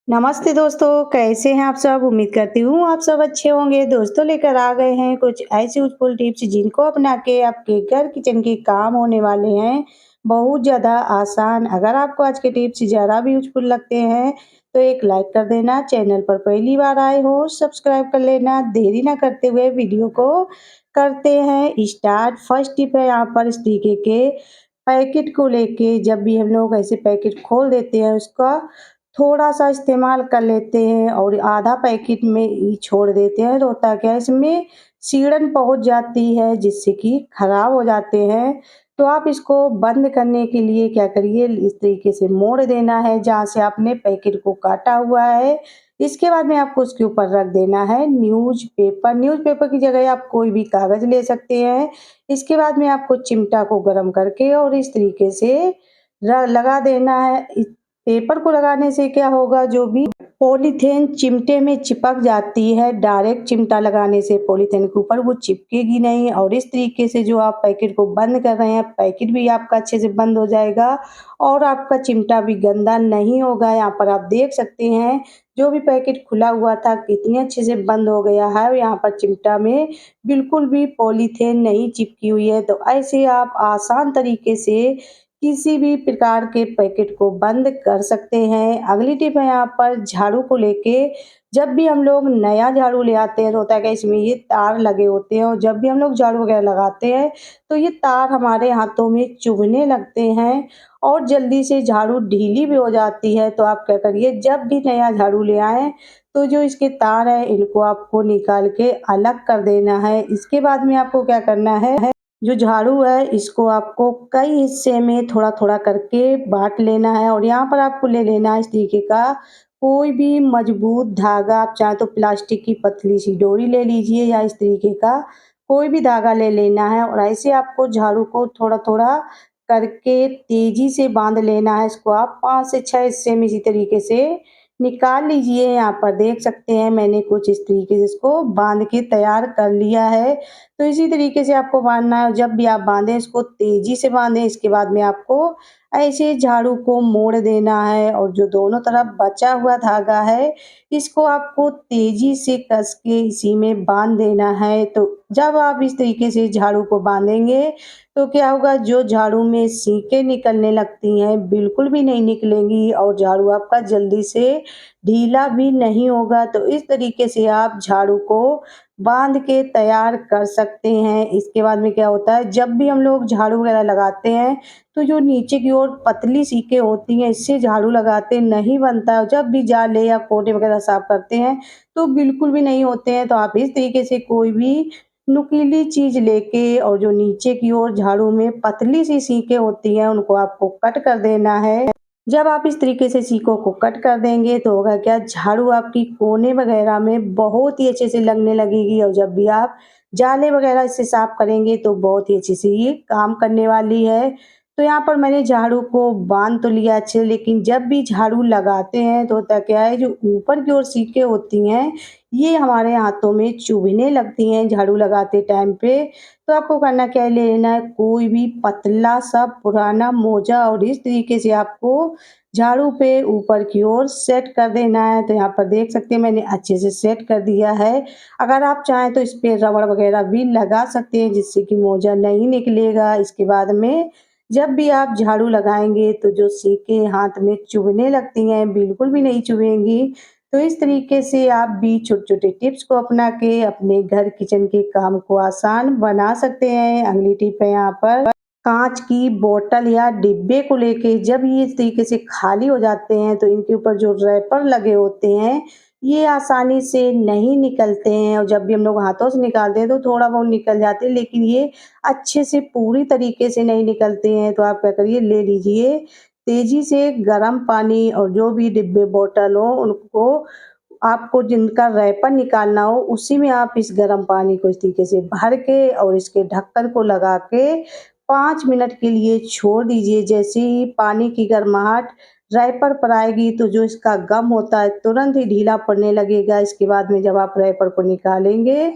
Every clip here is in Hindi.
नमस्ते दोस्तों, कैसे हैं आप सब? उम्मीद करती हूँ आप सब अच्छे होंगे। दोस्तों लेकर आ गए हैं कुछ ऐसी यूज़फुल टिप्स जिनको अपना के आपके घर किचन के काम होने वाले हैं, बहुत ज़्यादा आसान। अगर आपको आज के टिप्स ज़रा भी यूज़फुल लगते हैं, तो एक लाइक कर देना। चैनल पर पहली बार आए हो, सब्सक्राइब कर लेना। देरी ना करते हुए वीडियो को करते हैं स्टार्ट। फर्स्ट टिप है यहाँ पर इस तरीके के पैकेट को लेके जब भी हम लोग ऐसे पैकेट खोल देते हैं उसका थोड़ा-सा इस्तेमाल कर लेते हैं और आधा पैकेट में ही छोड़ देते हैं, तो होता क्या है इसमें सीड़न पहुँच जाती है जिससे कि खराब हो जाते हैं। तो आप इसको बंद करने के लिए क्या करिए इस तरीके से मोड़ देना है जहाँ से आपने पैकेट को काटा हुआ है। इसके बाद में आपको उसके ऊपर रख देना है न्यूज़पेपर की जगह आप कोई भी कागज़ ले सकते हैं। इसके बाद में आपको चिमटा को गरम करके और इस तरीके से लगा देना है। पेपर को लगाने से क्या होगा जो भी पॉलीथीन चिमटे में चिपक जाती है, डायरेक्ट चिमटा लगाने से पॉलीथीन के ऊपर वो चिपकेगी नहीं और इस तरीके से जो आप पैकेट को बंद कर रहे हैं, पैकेट भी आपका अच्छे से बंद हो जाएगा और आपका चिमटा भी गंदा नहीं होगा। यहाँ पर आप देख सकते हैं, जो भी पैकेट खुला हुआ था कितने अच्छे से बंद हो गया है। यहाँ पर चिमटा में बिल्कुल भी पॉलीथीन नहीं चिपकी हुई है। तो ऐसे आप आसान तरीके से किसी भी प्रकार के पैकेट को बंद कर सकते हैं। अगली टिप है यहाँ पर झाड़ू को लेके, जब भी हम लोग नया झाड़ू ले आते हैं तो होता है कि इसमें ये तार लगे होते हैं और जब भी हम लोग झाड़ू वगैरह लगाते हैं तो ये तार हमारे हाथों में चुभने लगते हैं और जल्दी से झाड़ू ढीली भी हो जाती है। तो आप क्या करिए जब भी नया झाड़ू ले आएँ तो जो इसके तार हैं इनको आपको निकाल के अलग कर देना है। इसके बाद में आपको क्या करना है, जो झाड़ू है इसको आपको कई हिस्से में थोड़ा-थोड़ा करके बाँट लेना है और यहाँ पर आपको ले लेना है इस तरीके का कोई भी मजबूत धागा, आप चाहें तो प्लास्टिक की पतली सी डोरी ले लीजिए या इस तरीके का कोई भी धागा ले लेना है और ऐसे आपको झाड़ू को थोड़ा-थोड़ा करके तेज़ी से बाँध लेना है। इसको आप 5 से 6 हिस्से में इसी तरीके से निकाल लीजिए। यहाँ पर देख सकते हैं मैंने कुछ इस तरीके से इसको बाँध के तैयार कर लिया है। तो इसी तरीके से आपको बाँधना है और जब भी आप बाँधें इसको तेज़ी से बाँधें। इसके बाद में आपको ऐसे झाड़ू को मोड़ देना है और जो दोनों तरफ बचा हुआ धागा है, इसको आपको तेज़ी से कस के इसी में बाँध देना है। तो जब आप इस तरीके से झाड़ू को बाँधेंगे, तो क्या होगा जो झाड़ू में सीकें निकलने लगती हैं, बिल्कुल भी नहीं निकलेंगी और झाड़ू आपका जल्दी से ढीला भी नहीं होगा। तो इस तरीके से आप झाड़ू को बाँध के तैयार कर सकते हैं। इसके बाद में क्या होता है जब भी हम लोग झाड़ू वगैरह लगाते हैं, तो जो नीचे की ओर पतली सीकें होती हैं इससे झाड़ू लगाते नहीं बनता है। जब भी जाले या कोटे वगैरह साफ करते हैं, तो बिल्कुल भी नहीं होते हैं। तो आप इस तरीके से कोई भी नुकीली चीज़ लेके और जो नीचे की ओर झाड़ू में पतली सी सीकें होती हैं उनको आपको कट कर देना है। जब आप इस तरीके से सीकों को कट कर देंगे तो होगा क्या झाड़ू आपकी कोने वगैरह में बहुत ही अच्छे से लगने लगेगी और जब भी आप जाले वगैरह इससे साफ करेंगे तो बहुत ही अच्छे से ये काम करने वाली है। तो यहाँ पर मैंने झाड़ू को बांध तो लिया अच्छे से, लेकिन जब भी झाड़ू लगाते हैं तो होता क्या है जो ऊपर की ओर सीकें होती हैं ये हमारे हाथों में चुभने लगती हैं झाड़ू लगाते टाइम पे। तो आपको करना क्या है, ले लेना है कोई भी पतला सा पुराना मोजा और इस तरीके से आपको झाड़ू पे ऊपर की ओर सेट कर देना है। तो यहाँ पर देख सकते हैं मैंने अच्छे से सेट कर दिया है। अगर आप चाहें तो इस पे रबड़ वगैरह भी लगा सकते हैं जिससे कि मोजा नहीं निकलेगा। इसके बाद में जब भी आप झाड़ू लगाएँगे तो जो सीकें हाथ में चुभने लगती हैं बिल्कुल भी नहीं चुभेंगी। तो इस तरीके से आप भी छोटे-छोटे टिप्स को अपना के अपने घर किचन के काम को आसान बना सकते हैं। अगली टिप है यहाँ पर काँच की बोतल या डिब्बे को लेके जब ये इस तरीके से खाली हो जाते हैं तो इनके ऊपर जो रैपर लगे होते हैं, ये आसानी से नहीं निकलते हैं और जब भी हम लोग हाथों से निकालते हैं तो थोड़ा बहुत निकल जाते हैं, लेकिन ये अच्छे से पूरी तरीके से नहीं निकलते हैं। तो आप क्या करिए ले लीजिए तेज़ी से गर्म पानी और जो भी डिब्बे बोतल हो उनको आपको जिनका रैपर निकालना हो उसी में आप इस गर्म पानी को इस तरीके से भर के और इसके ढक्कन को लगा के 5 मिनट के लिए छोड़ दीजिए। जैसे ही पानी की गर्माहट रैपर पर आएगी तो जो इसका गम होता है तुरंत ही ढीला पड़ने लगेगा। इसके बाद में जब आप रैपर को निकालेंगे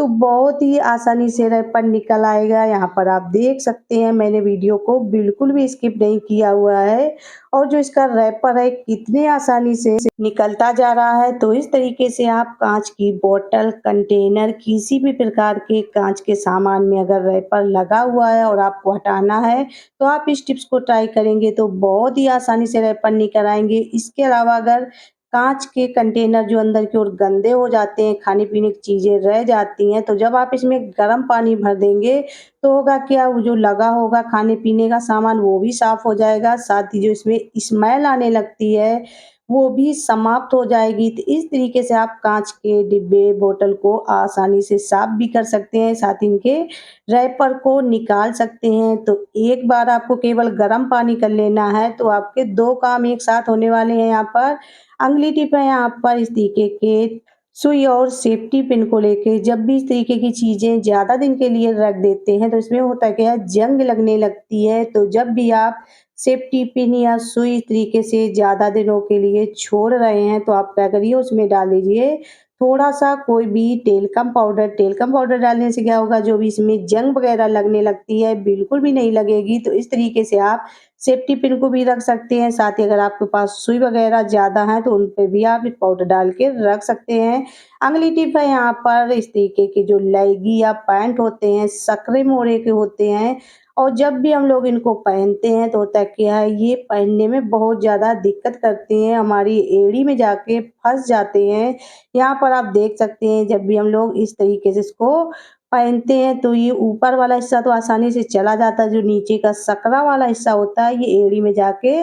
तो बहुत ही आसानी से रैपर निकल आएगा। यहाँ पर आप देख सकते हैं मैंने वीडियो को बिल्कुल भी स्किप नहीं किया हुआ है और जो इसका रैपर है कितने आसानी से निकलता जा रहा है। तो इस तरीके से आप कांच की बोतल, कंटेनर, किसी भी प्रकार के कांच के सामान में अगर रैपर लगा हुआ है और आपको हटाना है तो आप इस टिप्स को ट्राई करेंगे तो बहुत ही आसानी से रैपर निकल आएंगे। इसके अलावा अगर कांच के कंटेनर जो अंदर की ओर गंदे हो जाते हैं, खाने-पीने की चीज़ें रह जाती हैं, तो जब आप इसमें गर्म पानी भर देंगे, तो होगा क्या, वो जो लगा होगा खाने-पीने का सामान वो भी साफ़ हो जाएगा, साथ ही जो इसमें स्मेल आने लगती है, वो भी समाप्त हो जाएगी। तो इस तरीके से आप कांच के डिब्बे, बोतल को आसानी से साफ़ भी कर सकते हैं, साथ ही इनके रैपर को निकाल सकते हैं। तो एक बार आपको केवल गर्म पानी कर लेना है, तो आपके 2 काम एक साथ होने वाले हैं यहाँ पर। अगली टिप है यहाँ पर इस तरीके के सुई और सेफ्टी पिन को लेके। जब भी इस तरीके की चीज़ें ज़्यादा दिन के लिए रख देते हैं तो इसमें होता क्या है, जंग लगने लगती है। तो जब भी आप सेफ्टी पिन या सुई इस तरीके से ज़्यादा दिनों के लिए छोड़ रहे हैं तो आप क्या करिए, उसमें डाल दीजिए थोड़ा-सा कोई भी टेल्कम पाउडर। टेल्कम पाउडर डालने से क्या होगा, जो भी इसमें जंग वगैरह लगने लगती है बिल्कुल भी नहीं लगेगी। तो इस तरीके से आप सेफ्टी पिन को भी रख सकते हैं, साथ ही अगर आपके पास सुई वगैरह ज़्यादा है तो उन पे भी आप पाउडर डाल के रख सकते हैं। अगली टिप है यहाँ पर इस तरीके के जो लेगी या पैंट होते हैं, सकरे मोरे के होते हैं और जब भी हम लोग इनको पहनते हैं तो होता क्या है, ये पहनने में बहुत ज़्यादा दिक्कत करती हैं, हमारी एड़ी में जाके फँस जाते हैं। यहाँ पर आप देख सकते हैं जब भी हम लोग इस तरीके से इसको पहनते हैं तो ये ऊपर वाला हिस्सा तो आसानी से चला जाता है, जो नीचे का सकरा वाला हिस्सा होता है ये एड़ी में जाके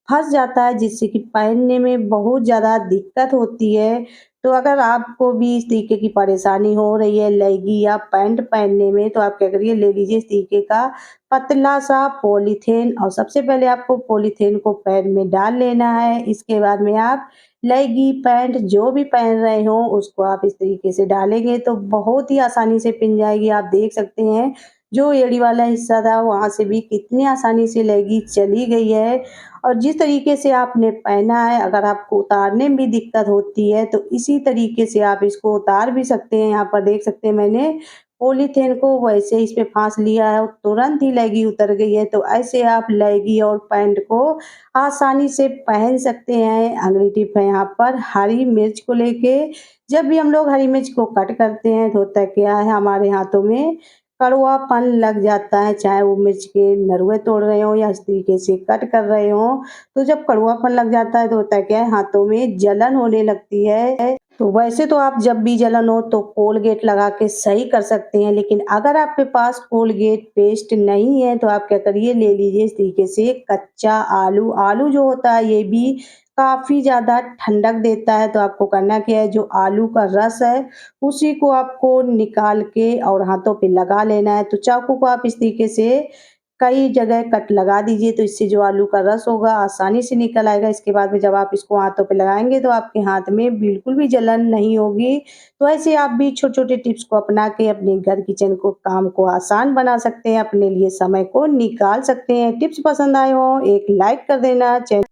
फँस जाता है, जिससे कि पहनने में बहुत ज़्यादा दिक्कत होती है। तो अगर आपको भी इस तरीके की परेशानी हो रही है लेगी या पैंट पहनने में तो आप क्या करिए, ले लीजिए इस तरीके का पतला-सा पॉलीथीन और सबसे पहले आपको पॉलीथीन को पैर में डाल लेना है। इसके बाद में आप लेगी, पैंट जो भी पहन रहे हो उसको आप इस तरीके से डालेंगे तो बहुत ही आसानी से पिन जाएगी। आप देख सकते हैं जो एड़ी वाला हिस्सा था वहाँ से भी कितनी आसानी से लेगी चली गई है और जिस तरीके से आपने पहना है अगर आपको उतारने में भी दिक्कत होती है तो इसी तरीके से आप इसको उतार भी सकते हैं। यहाँ पर देख सकते हैं मैंने पॉलीथीन को वैसे इस पे फाँस लिया है और तुरंत ही लेगी उतर गई है। तो ऐसे आप लेगी और पैंट को आसानी से पहन सकते हैं। अगली टिप है यहाँ पर हरी मिर्च को लेके। जब भी हम लोग हरी मिर्च को कट करते हैं तो होता क्या है, हमारे हाथों में कड़वापन लग जाता है, चाहे वो मिर्च के नरुए तोड़ रहे हों या इस तरीके से कट कर रहे हों। तो जब कड़वापन लग जाता है तो होता क्या है, हाथों में जलन होने लगती है। तो वैसे तो आप जब भी जलन हो तो कोलगेट लगा के सही कर सकते हैं, लेकिन अगर आपके पास कोलगेट पेस्ट नहीं है तो आप क्या करिए, ले लीजिए इस तरीके से कच्चा आलू। आलू जो होता है ये भी काफ़ी ज़्यादा ठंडक देता है, तो आपको करना क्या है, जो आलू का रस है उसी को आपको निकाल के और हाथों पे लगा लेना है। तो चाकू को आप इस तरीके से कई जगह कट लगा दीजिए तो इससे जो आलू का रस होगा आसानी से निकल आएगा। इसके बाद में जब आप इसको हाथों पे लगाएँगे तो आपके हाथ में बिल्कुल भी जलन नहीं होगी। तो ऐसे आप भी छोटे-छोटे टिप्स को अपना के अपने घर किचन को काम को आसान बना सकते हैं, अपने लिए समय को निकाल सकते हैं। टिप्स पसंद आए हों एक लाइक कर देना।